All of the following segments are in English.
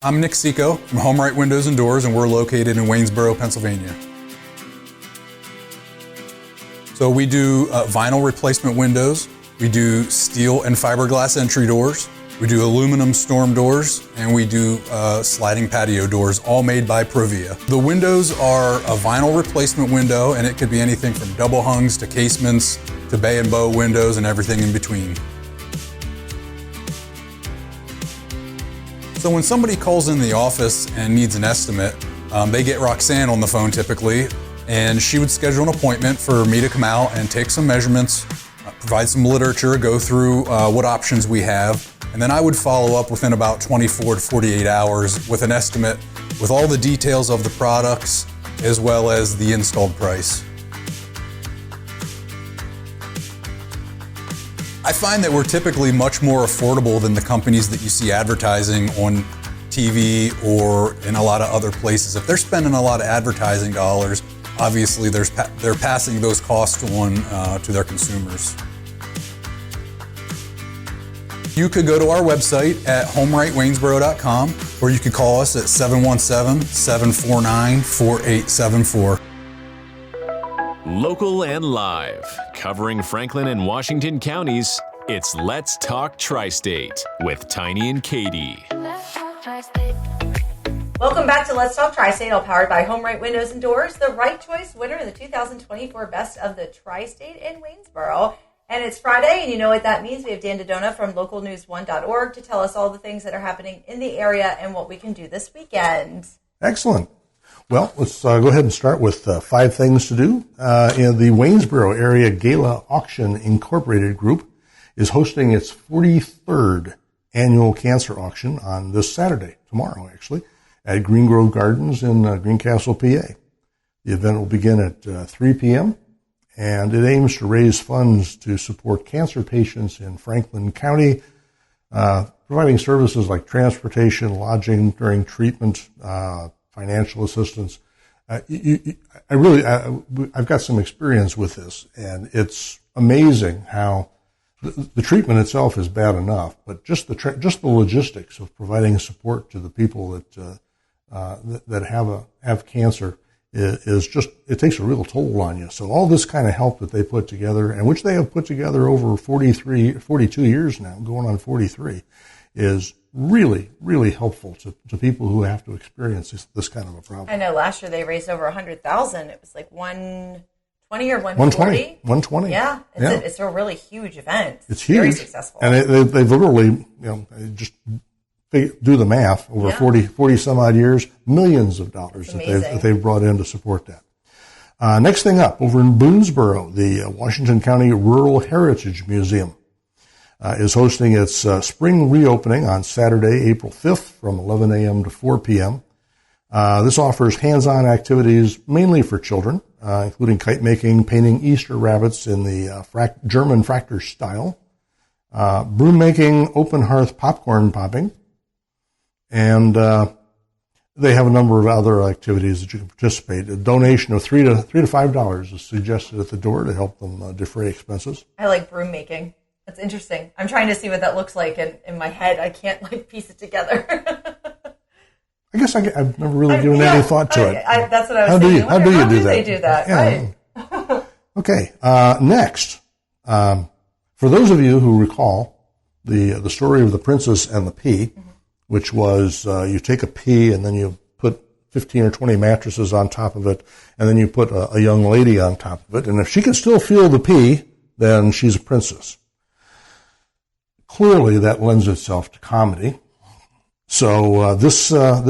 I'm Nick Seco from HomeRight Windows and Doors, and we're located in Waynesboro, Pennsylvania. So we do vinyl replacement windows, we do steel and fiberglass entry doors, we do aluminum storm doors, and we do sliding patio doors, all made by Provia. The windows are a vinyl replacement window, and it could be anything from double hungs to casements to bay and bow windows and everything in between. So when somebody calls in the office and needs an estimate, they get Roxanne on the phone typically, and she would schedule an appointment for me to come out and take some measurements, provide some literature, go through what options we have, and then I would follow up within about 24 to 48 hours with an estimate with all the details of the products as well as the installed price. I find that we're typically much more affordable than the companies that you see advertising on TV or in a lot of other places. If they're spending a lot of advertising dollars, obviously they're passing those costs on to their consumers. You could go to our website at homerightwaynesboro.com, or you could call us at 717-749-4874. Local and live, covering Franklin and Washington counties, it's Let's Talk TriState with Tiny and Katie. Welcome back to Let's Talk TriState, all powered by HomeRight Windows and Doors, the right choice winner in the 2024 Best of the TriState in Waynesboro. And it's Friday, and you know what that means. We have Dan DeDona from localnews1.org to tell us all the things that are happening in the area and what we can do this weekend. Excellent. Well, let's go ahead and start with 5 things to do. In the Waynesboro Area Gala Auction Incorporated Group is hosting its 43rd annual cancer auction on this Saturday, tomorrow actually, at Green Grove Gardens in Greencastle, PA. The event will begin at 3 p.m., and it aims to raise funds to support cancer patients in Franklin County, providing services like transportation, lodging during treatment, financial assistance. I've got some experience with this, and it's amazing how the treatment itself is bad enough, but just the logistics of providing support to the people that have cancer is just, it takes a real toll on you. So all this kind of help that they put together, and which they have put together over 42 years now, going on 43, is really, really helpful to people who have to experience this kind of a problem. I know last year they raised over $100,000. It was like 120 or 140? 120. Yeah. It's a really huge event. It's huge. Very successful. And they've literally, just do the math, over 40 some odd years, millions of dollars that they've brought in to support that. Next thing up, over in Boonesboro, the Washington County Rural Heritage Museum is hosting its spring reopening on Saturday, April 5th from 11 a.m. to 4 p.m. This offers hands-on activities mainly for children, including kite making, painting Easter rabbits in the German fractor style, broom making, open hearth popcorn popping, and they have a number of other activities that you can participate. A donation of $3 to $5 is suggested at the door to help them defray expenses. I like broom making. That's interesting. I'm trying to see what that looks like in my head. I can't piece it together. I guess I've never really given any thought to it. That's what I was saying. How do you do that? They do that? Yeah. Right. Okay. Next, for those of you who recall the story of the Princess and the Pea, which was you take a pea and then you put 15 or 20 mattresses on top of it, and then you put a young lady on top of it, and if she can still feel the pea, then she's a princess. Clearly, that lends itself to comedy. So this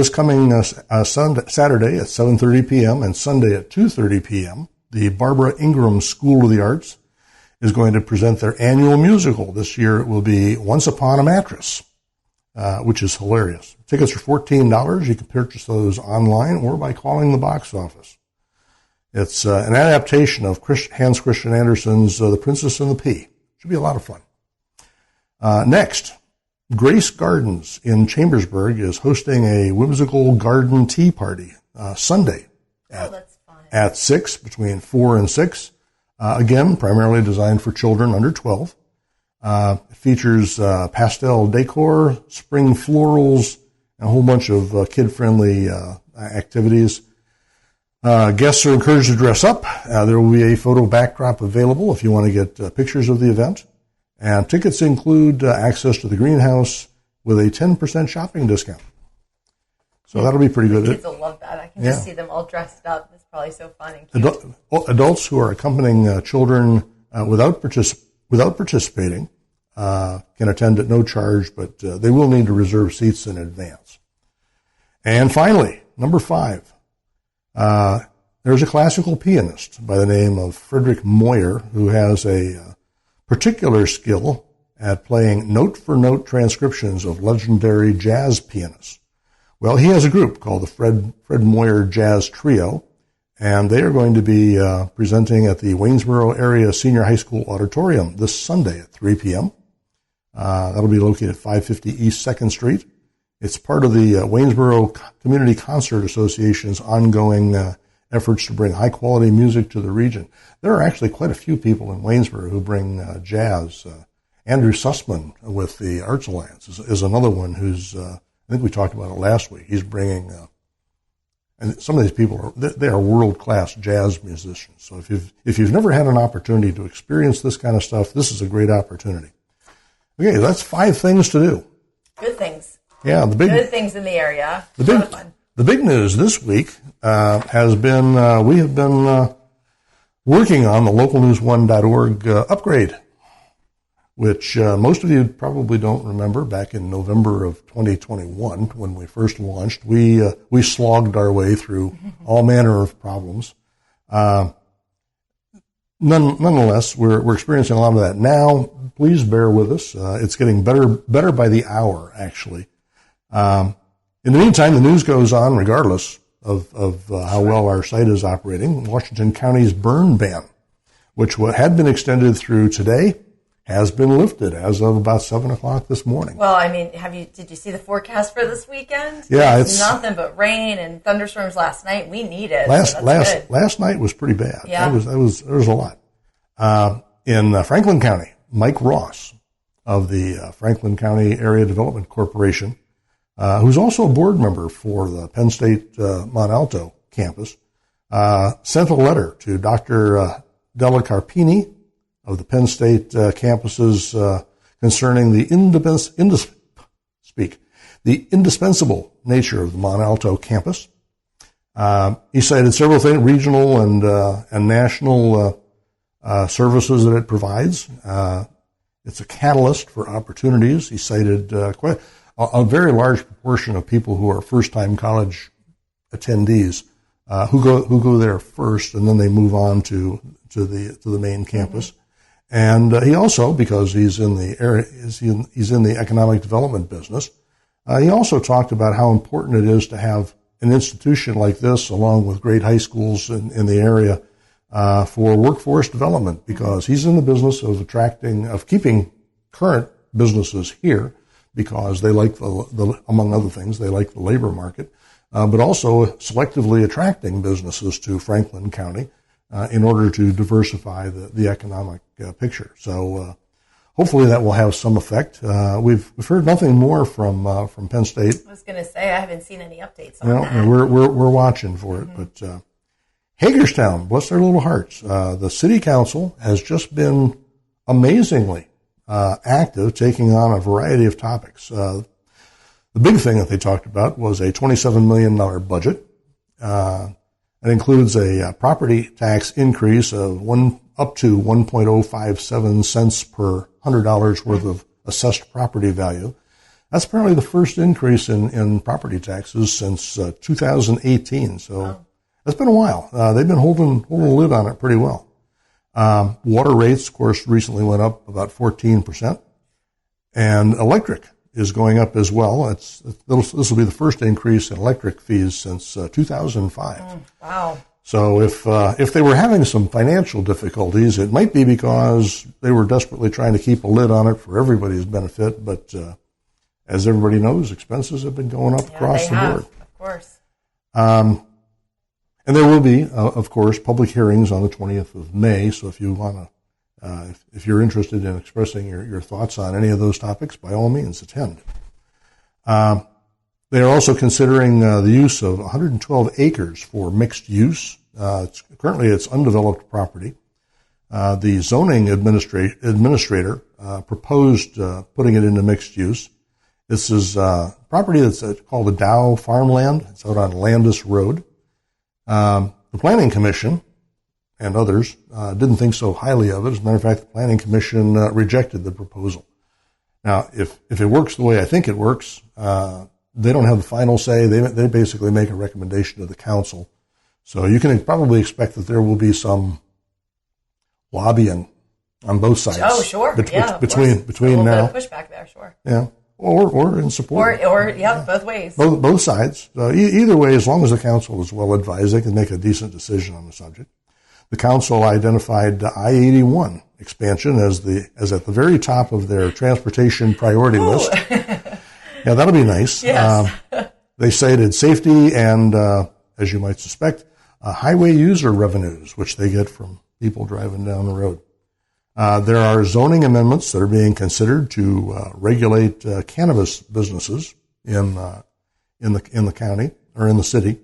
coming Saturday at 7:30 p.m. and Sunday at 2:30 p.m., the Barbara Ingram School of the Arts is going to present their annual musical. This year it will be Once Upon a Mattress, which is hilarious. Tickets are $14. You can purchase those online or by calling the box office. It's an adaptation of Hans Christian Andersen's The Princess and the Pea. Should be a lot of fun. Next, Grace Gardens in Chambersburg is hosting a whimsical garden tea party Sunday at 6, between 4 and 6. Again, primarily designed for children under 12. It features pastel decor, spring florals, a whole bunch of kid-friendly activities. Guests are encouraged to dress up. There will be a photo backdrop available if you want to get pictures of the event. And tickets include access to the greenhouse with a 10% shopping discount. So that'll be pretty good. Kids will love that. I can just see them all dressed up. It's probably so fun and cute. Adults who are accompanying children without participating can attend at no charge, but they will need to reserve seats in advance. And finally, number 5. There's a classical pianist by the name of Frederick Moyer who has a particular skill at playing note-for-note transcriptions of legendary jazz pianists. Well, he has a group called the Fred Moyer Jazz Trio, and they are going to be presenting at the Waynesboro Area Senior High School Auditorium this Sunday at 3 p.m. That'll be located at 550 East 2nd Street. It's part of the Waynesboro Community Concert Association's ongoing efforts to bring high-quality music to the region. There are actually quite a few people in Waynesboro who bring jazz. Andrew Sussman with the Arts Alliance is another one who's, I think we talked about it last week. He's bringing, and some of these people they are world-class jazz musicians. So if you've never had an opportunity to experience this kind of stuff, this is a great opportunity. Okay, that's 5 things to do. Good things. Yeah, good things in the area. The big news this week has been we have been working on the localnews1.org upgrade, which most of you probably don't remember. Back in November of 2021, when we first launched, we slogged our way through all manner of problems. Nonetheless, we're experiencing a lot of that now. Please bear with us. It's getting better by the hour, actually. In the meantime, the news goes on regardless of how well our site is operating. Washington County's burn ban, which had been extended through today, has been lifted as of about 7 o'clock this morning. Well, I mean, did you see the forecast for this weekend? Yeah, it's nothing but rain and thunderstorms last night. We need it. Last night was pretty bad. Yeah. There was a lot. In Franklin County, Mike Ross of the Franklin County Area Development Corporation, who's also a board member for the Penn State Mont Alto campus, sent a letter to Dr. Della Carpini of the Penn State campuses concerning the indispensable nature of the Mont Alto campus. He cited several things, regional and national services that it provides. It's a catalyst for opportunities. He cited quite a very large proportion of people who are first-time college attendees who go there first, and then they move on to the main campus. And he also, because he's in the area, he's in the economic development business, he also talked about how important it is to have an institution like this, along with great high schools in the area, for workforce development, because he's in the business of keeping current businesses here, because they like among other things, they like the labor market, but also selectively attracting businesses to Franklin County in order to diversify the economic picture. So hopefully that will have some effect. We've heard nothing more from Penn State. I was going to say I haven't seen any updates on that. We're watching for it, but Hagerstown, bless their little hearts, the city council has just been amazingly active, taking on a variety of topics. The big thing that they talked about was a $27 million budget. It includes a property tax increase of up to 1.057 cents per $100 worth of assessed property value. That's apparently the first increase in property taxes since 2018. So it's been a while. They've been holding a lid on it pretty well. Water rates, of course, recently went up about 14%, and electric is going up as well. This will be the first increase in electric fees since 2005. Wow. So if they were having some financial difficulties, it might be because they were desperately trying to keep a lid on it for everybody's benefit. But as everybody knows, expenses have been going up across the board. Of course. And there will be, of course, public hearings on the 20th of May. So if you want to, if you're interested in expressing your thoughts on any of those topics, by all means, attend. They are also considering the use of 112 acres for mixed use. Currently, it's undeveloped property. The zoning administrator proposed putting it into mixed use. This is property that's called a Dow farmland. It's out on Landis Road. The Planning Commission and others didn't think so highly of it. As a matter of fact, the Planning Commission rejected the proposal. Now, if it works the way I think it works, they don't have the final say. They basically make a recommendation to the council. So you can probably expect that there will be some lobbying on both sides. Oh, sure. Between now. A pushback there, sure. Yeah. Or in support. Or both ways. Both sides. Either way, as long as the council is well advised, they can make a decent decision on the subject. The council identified I-81 expansion as at the very top of their transportation priority list. Yeah, that'll be nice. Yes. They cited safety and, as you might suspect, highway user revenues, which they get from people driving down the road. There are zoning amendments that are being considered to regulate cannabis businesses in the county or in the city.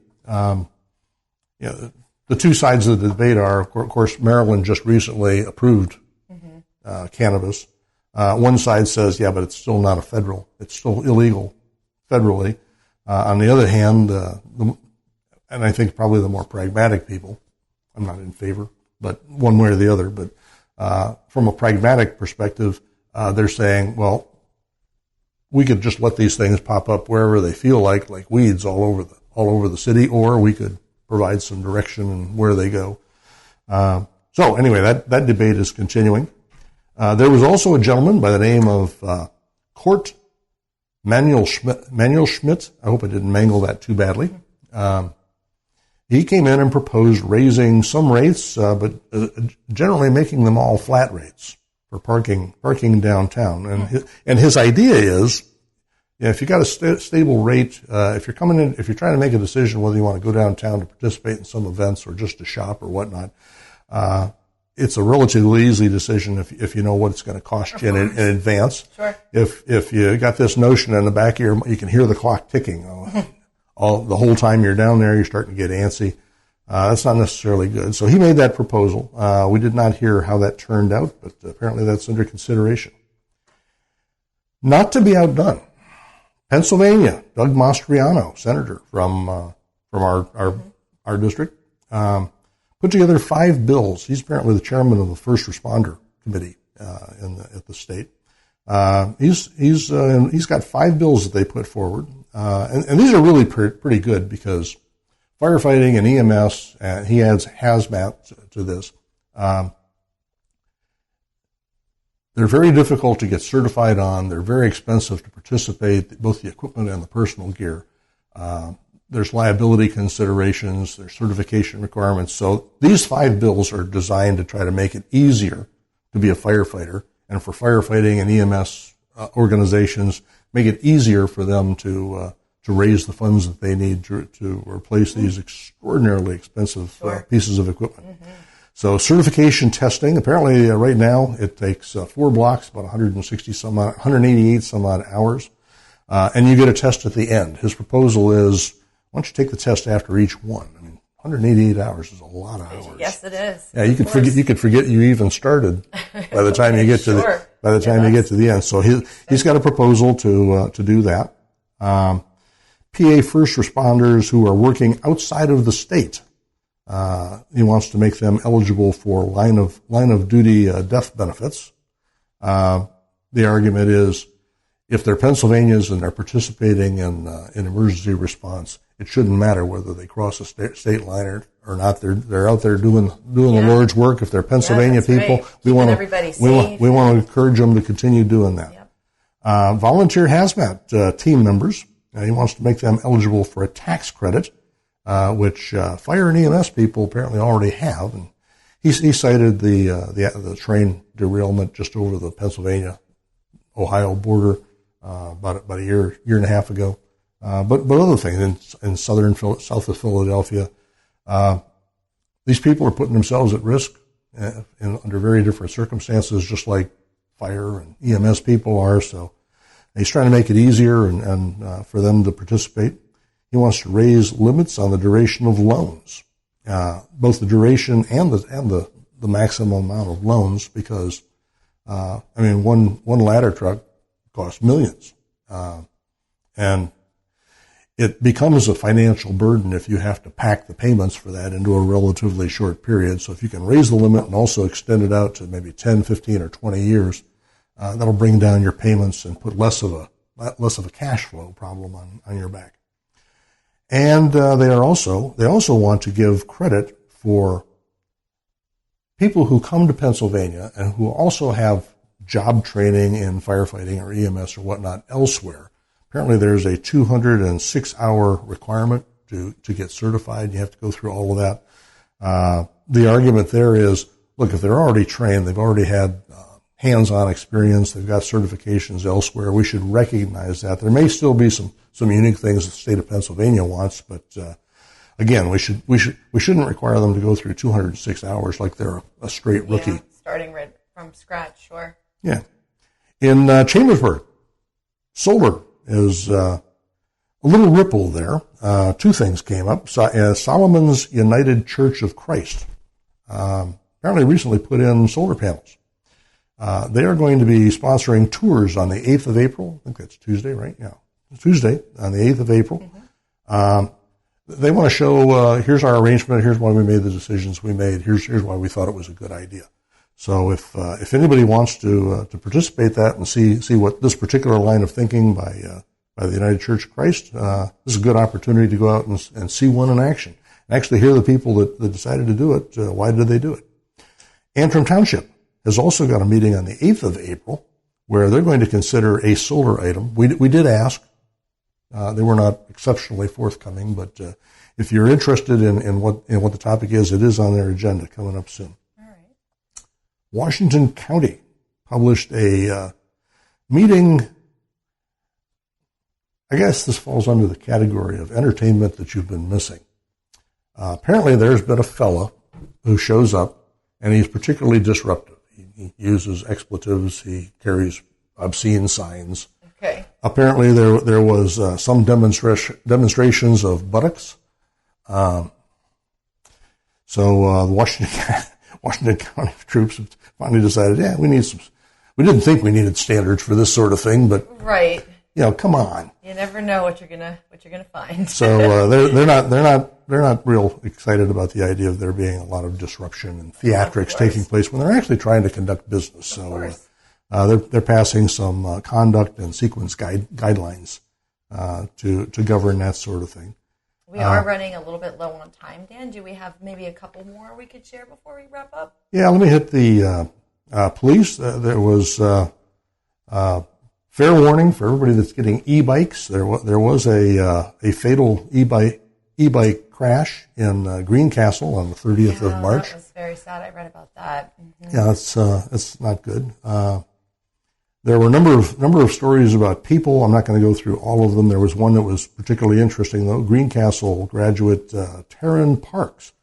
The two sides of the debate are, of course, Maryland just recently approved cannabis. One side says, yeah, but it's still not it's still illegal federally. On the other hand, and I think probably the more pragmatic people, I'm not in favor, but one way or the other, but from a pragmatic perspective, they're saying, well, we could just let these things pop up wherever they feel like weeds all over the city, or we could provide some direction in where they go. So anyway, that debate is continuing. There was also a gentleman by the name of Court Manuel Schmidt. I hope I didn't mangle that too badly. He came in and proposed raising some rates, but generally making them all flat rates for parking downtown. And his idea is, if you got a stable rate, if you're trying to make a decision whether you want to go downtown to participate in some events or just to shop or whatnot, it's a relatively easy decision if you know what it's going to cost you in advance. Sure. If you got this notion in the back of you can hear the clock ticking. The whole time you're down there, you're starting to get antsy. That's not necessarily good. So he made that proposal. We did not hear how that turned out, but apparently that's under consideration. Not to be outdone, Pennsylvania, Doug Mastriano, senator from our district, put together 5 bills. He's apparently the chairman of the First Responder Committee at the state. He's got 5 bills that they put forward. And these are really pretty good because firefighting and EMS, and he adds hazmat to this, they're very difficult to get certified on. They're very expensive to participate, both the equipment and the personal gear. There's liability considerations, there's certification requirements. So these 5 bills are designed to try to make it easier to be a firefighter, and for firefighting and EMS organizations, make it easier for them to raise the funds that they need to replace these extraordinarily expensive pieces of equipment. Mm-hmm. So certification testing, apparently right now it takes 4 blocks, about 188 some odd hours, and you get a test at the end. His proposal is, why don't you take the test after each one? I mean, 188 hours is a lot of hours. Yes, it is. Yeah, you could forget you even started by the time you get to you get to the end. So he's got a proposal to do that. PA first responders who are working outside of the state, he wants to make them eligible for line of duty death benefits. The argument is, if they're Pennsylvanians and they're participating in emergency response, it shouldn't matter whether they cross a state line or not. They're out there doing the Lord's work. If they're Pennsylvania people, right. we want to encourage them to continue doing that. Yep. Volunteer hazmat team members. He wants to make them eligible for a tax credit, which fire and EMS people apparently already have. And he cited the train derailment just over the Pennsylvania-Ohio border about a year and a half ago. But other things in south of Philadelphia, these people are putting themselves at risk under very different circumstances, just like fire and EMS people are. So He's trying to make it easier and for them to participate. He wants to raise limits on the duration of loans, both the duration and the maximum amount of loans, because one ladder truck costs millions, and it becomes a financial burden if you have to pack the payments for that into a relatively short period. So if you can raise the limit and also extend it out to maybe 10, 15, or 20 years, that'll bring down your payments and put less of a cash flow problem on your back. And they also want to give credit for people who come to Pennsylvania and who also have job training in firefighting or EMS or whatnot elsewhere. Apparently there's a 206-hour requirement to get certified. You have to go through all of that. The argument there is, look, if they're already trained, they've already had hands-on experience, they've got certifications elsewhere, we should recognize that. There may still be some unique things the state of Pennsylvania wants, but again, we shouldn't require them to go through 206 hours like they're a straight rookie. Yeah, starting right from scratch, sure. Yeah. In Chambersburg, solar is a little ripple there. Two things came up. Solomon's United Church of Christ apparently recently put in solar panels. They are going to be sponsoring tours on the 8th of April. I think that's Tuesday, right? Yeah. Tuesday on the 8th of April. Mm-hmm. They want to show, here's our arrangement, here's why we made the decisions we made, here's why we thought it was a good idea. So if anybody wants to participate in that and see what this particular line of thinking by the United Church of Christ, this is a good opportunity to go out and see one in action. And actually hear the people that decided to do it, why did they do it. Antrim Township has also got a meeting on the 8th of April where they're going to consider a solar item. We did ask. They were not exceptionally forthcoming, but if you're interested in what the topic is, it is on their agenda coming up soon. All right. Washington County published a meeting. I guess this falls under the category of entertainment that you've been missing. Apparently there's been a fella who shows up, and he's particularly disruptive. He uses expletives. He carries obscene signs. Okay. Apparently there was some demonstrations of buttocks. So the Washington County troops have finally decided, we didn't think we needed standards for this sort of thing, but right. Come on. You never know what you're gonna find. So they're not real excited about the idea of there being a lot of disruption and theatrics taking place when they're actually trying to conduct business. So they're passing some conduct and sequence guidelines to govern that sort of thing. We are running a little bit low on time, Dan. Do we have maybe a couple more we could share before we wrap up? Yeah, let me hit the police. There was fair warning for everybody that's getting e-bikes. There was a fatal e-bike crash in Greencastle on the 30th of March. That was very sad. I read about that. Mm-hmm. Yeah, it's not good. There were a number of stories about people. I'm not going to go through all of them. There was one that was particularly interesting, though. Greencastle graduate Taryn Parks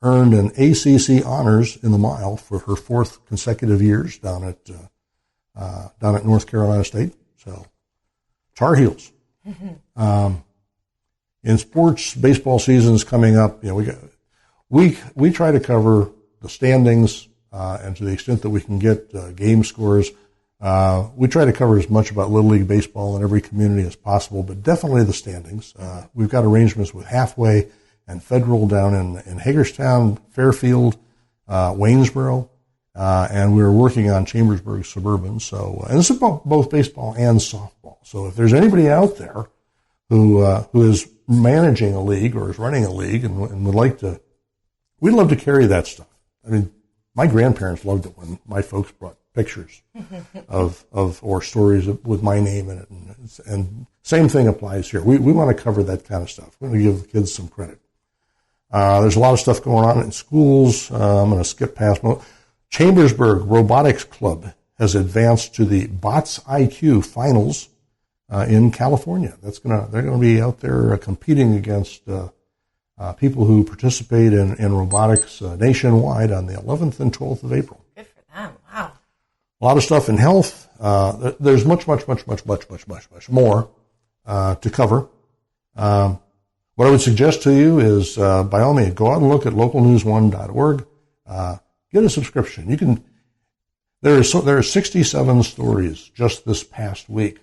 earned an ACC honors in the mile for her fourth consecutive years down at North Carolina State. So, Tar Heels. In sports, baseball season's coming up. We try to cover the standings, and to the extent that we can get game scores. We try to cover as much about Little League baseball in every community as possible, but definitely the standings. We've got arrangements with Halfway and Federal down in Hagerstown, Fairfield, Waynesboro, and we're working on Chambersburg Suburban. So, and this is both baseball and softball. So if there's anybody out there who is managing a league or is running a league and would like to, we'd love to carry that stuff. I mean, my grandparents loved it when my folks brought pictures of or stories with my name in it, and same thing applies here. We want to cover that kind of stuff. We want to give the kids some credit. There's a lot of stuff going on in schools. I'm going to skip past. Chambersburg Robotics Club has advanced to the Bots IQ finals in California. They're going to be out there competing against people who participate in robotics nationwide on the 11th and 12th of April. Good for them. Wow. A lot of stuff in health. There's much more to cover. What I would suggest to you is, by all means, go out and look at localnews1.org. Get a subscription. There are 67 stories just this past week.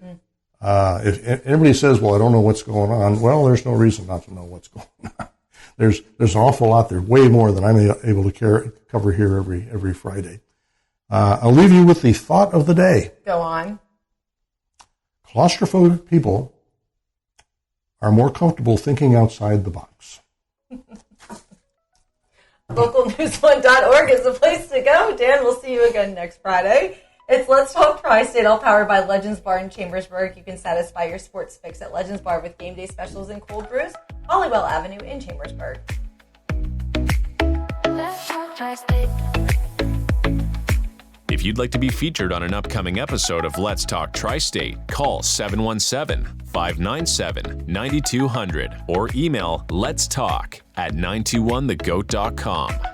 If anybody says, well, I don't know what's going on, well, there's no reason not to know what's going on. There's an awful lot there, way more than I'm able to cover here every Friday. I'll leave you with the thought of the day. Go on. Claustrophobic people are more comfortable thinking outside the box. LocalNews1.org is the place to go. Dan, we'll see you again next Friday. It's Let's Talk Tri-State, all powered by Legends Bar in Chambersburg. You can satisfy your sports fix at Legends Bar with game day specials and cold brews, Hollywell Avenue in Chambersburg. Let's talk Tri-State. If you'd like to be featured on an upcoming episode of Let's Talk Tri-State, call 717-597-9200 or email letstalk@921thegoat.com.